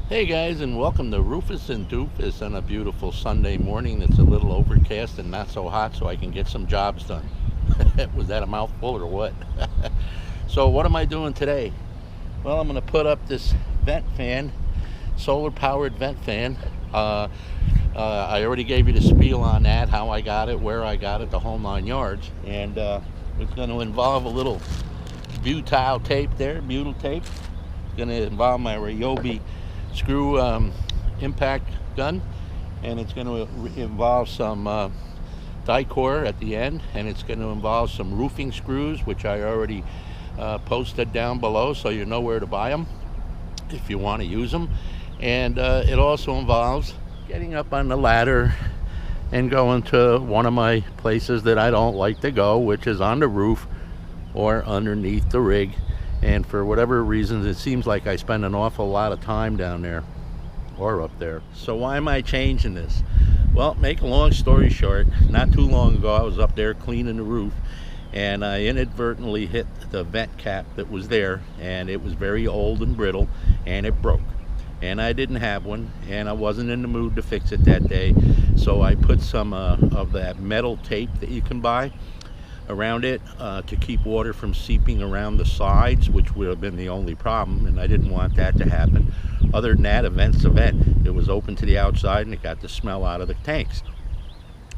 Hey guys, and welcome to Rufus and Doofus on a beautiful Sunday morning. It's a little overcast and not so hot, so I can get some jobs done. Was that a mouthful or what? So, what am I doing today? Well, I'm going to put up this vent fan, solar powered vent fan. I already gave you the spiel on that, how I got it, where I got it, the whole 9 yards. And it's going to involve a little butyl tape there, butyl tape. It's going to involve my Ryobi screw impact gun, and it's going to involve some Dicor at the end, and it's going to involve some roofing screws, which I already posted down below, so you know where to buy them if you want to use them. And it also involves getting up on the ladder and going to one of my places that I don't like to go, which is on the roof or underneath the rig. And for whatever reasons, it seems like I spend an awful lot of time down there or up there. So why am I changing this? Well, make a long story short, not too long ago I was up there cleaning the roof, and I inadvertently hit the vent cap that was there, and it was very old and brittle, and it broke. And I didn't have one, and I wasn't in the mood to fix it that day, so I put some of that metal tape that you can buy around it to keep water from seeping around the sides, which would have been the only problem, and I didn't want that to happen. Other than that, a vent's a vent. It was open to the outside, and it got the smell out of the tanks.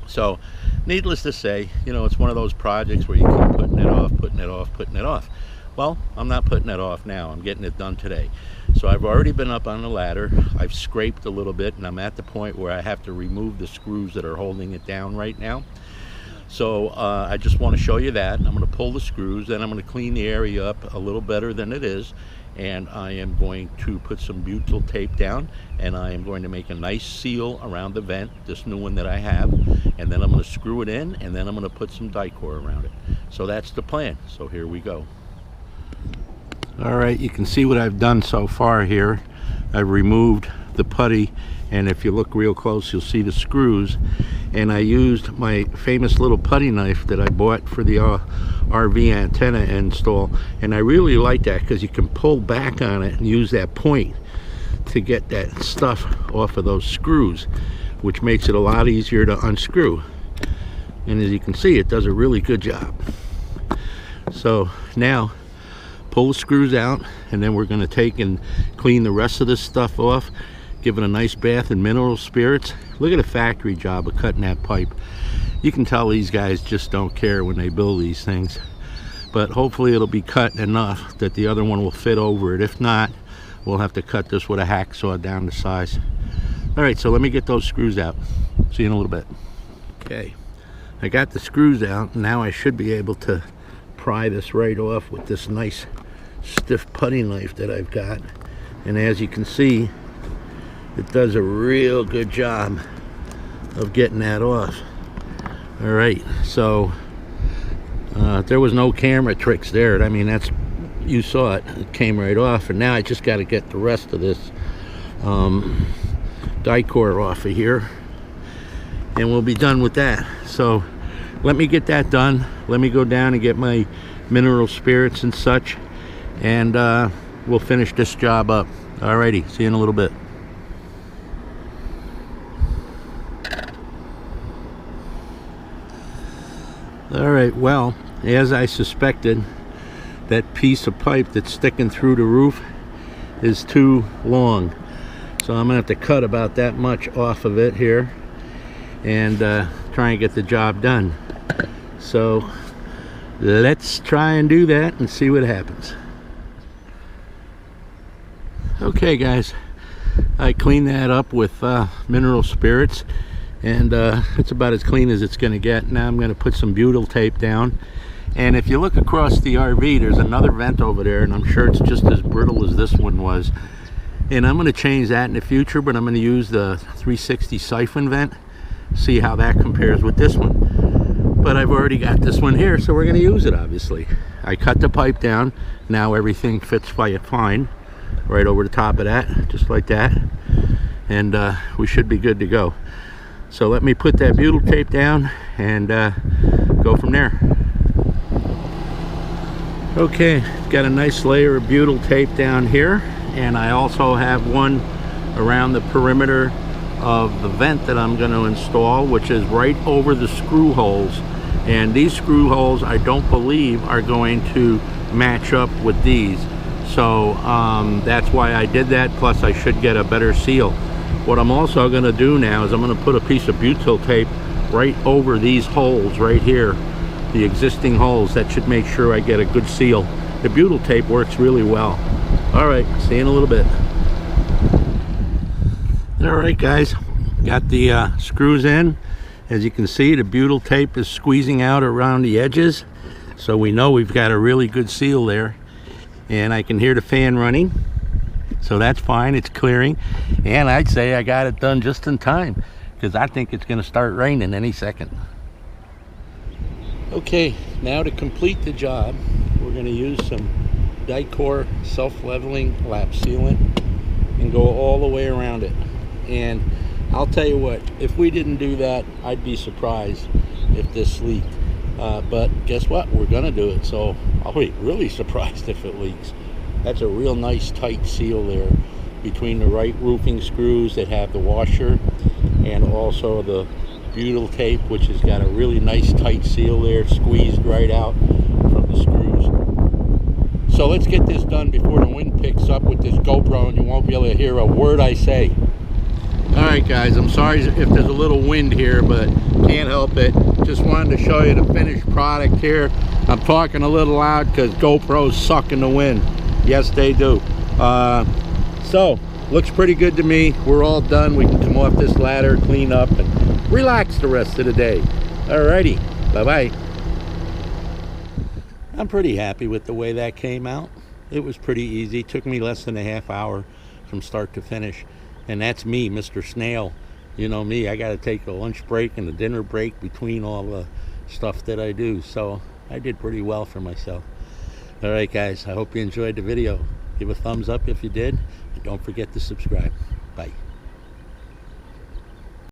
So, needless to say, you know, it's one of those projects where you keep putting it off, putting it off, putting it off. Well, I'm not putting it off now. I'm getting it done today. So I've already been up on the ladder. I've scraped a little bit, and I'm at the point where I have to remove the screws that are holding it down right now. So I just want to show you that. I'm going to pull the screws, then I'm going to clean the area up a little better than it is, and I am going to put some butyl tape down, and I am going to make a nice seal around the vent, this new one that I have, and then I'm going to screw it in, and then I'm going to put some Dicor around it. So that's the plan. So here we go. All right, you can see what I've done so far here. I've removed the putty, and if you look real close, you'll see the screws. And I used my famous little putty knife that I bought for the RV antenna install, and I really like that because you can pull back on it and use that point to get that stuff off of those screws, which makes it a lot easier to unscrew. And as you can see, it does a really good job. So now pull the screws out, and then we're going to take and clean the rest of this stuff off, give it a nice bath in mineral spirits. Look at the factory job of cutting that pipe. You can tell these guys just don't care when they build these things, but hopefully it'll be cut enough that the other one will fit over it. If not, we'll have to cut this with a hacksaw down to size. All right, so let me get those screws out. See you in a little bit. Okay, I got the screws out. Now I should be able to pry this right off with this nice stiff putty knife that I've got. And as you can see, it does a real good job of getting that off. All right, so there was no camera tricks there. I mean, you saw it. It came right off, and now I just got to get the rest of this Dicor off of here, and we'll be done with that. So let me get that done. Let me go down and get my mineral spirits and such, and we'll finish this job up. Alrighty, see you in a little bit. Alright, well, as I suspected, that piece of pipe that's sticking through the roof is too long. So I'm going to have to cut about that much off of it here and try and get the job done. So let's try and do that and see what happens. Okay guys, I cleaned that up with mineral spirits, and it's about as clean as it's going to get. Now I'm going to put some butyl tape down, and if you look across the RV, there's another vent over there, and I'm sure it's just as brittle as this one was. And I'm going to change that in the future, but I'm going to use the 360 siphon vent, see how that compares with this one. But I've already got this one here, so we're going to use it, obviously. I cut the pipe down. Now everything fits fine right over the top of that, just like that. And we should be good to go. So let me put that butyl tape down and go from there. Okay, got a nice layer of butyl tape down here, and I also have one around the perimeter of the vent that I'm going to install, which is right over the screw holes. And these screw holes, I don't believe, are going to match up with these. So that's why I did that. Plus I should get a better seal. What I'm also going to do now is I'm going to put a piece of butyl tape right over these holes right here, the existing holes. That should make sure I get a good seal. The butyl tape works really well. All right, see you in a little bit. All right, guys, got the screws in. As you can see, the butyl tape is squeezing out around the edges, so we know we've got a really good seal there. And I can hear the fan running, so that's fine, it's clearing. And I'd say I got it done just in time, because I think it's going to start raining any second. Okay, now to complete the job, we're going to use some Dicor self-leveling lap sealant and go all the way around it. And I'll tell you what, if we didn't do that, I'd be surprised if this leaked. But guess what? We're going to do it, so I'll be really surprised if it leaks. That's a real nice tight seal there between the right roofing screws that have the washer and also the butyl tape, which has got a really nice tight seal there, squeezed right out from the screws. So let's get this done before the wind picks up with this GoPro and you won't be able to hear a word I say. Alright guys, I'm sorry if there's a little wind here, but can't help it. Just wanted to show you the finished product here. I'm talking a little loud because GoPros suck in the wind. Yes, they do. So, looks pretty good to me. We're all done. We can come off this ladder, clean up, and relax the rest of the day. Alrighty, bye-bye. I'm pretty happy with the way that came out. It was pretty easy. It took me less than a half hour from start to finish. And that's me, Mr. Snail. You know me, I got to take a lunch break and a dinner break between all the stuff that I do. So I did pretty well for myself. All right, guys, I hope you enjoyed the video. Give a thumbs up if you did. And don't forget to subscribe. Bye.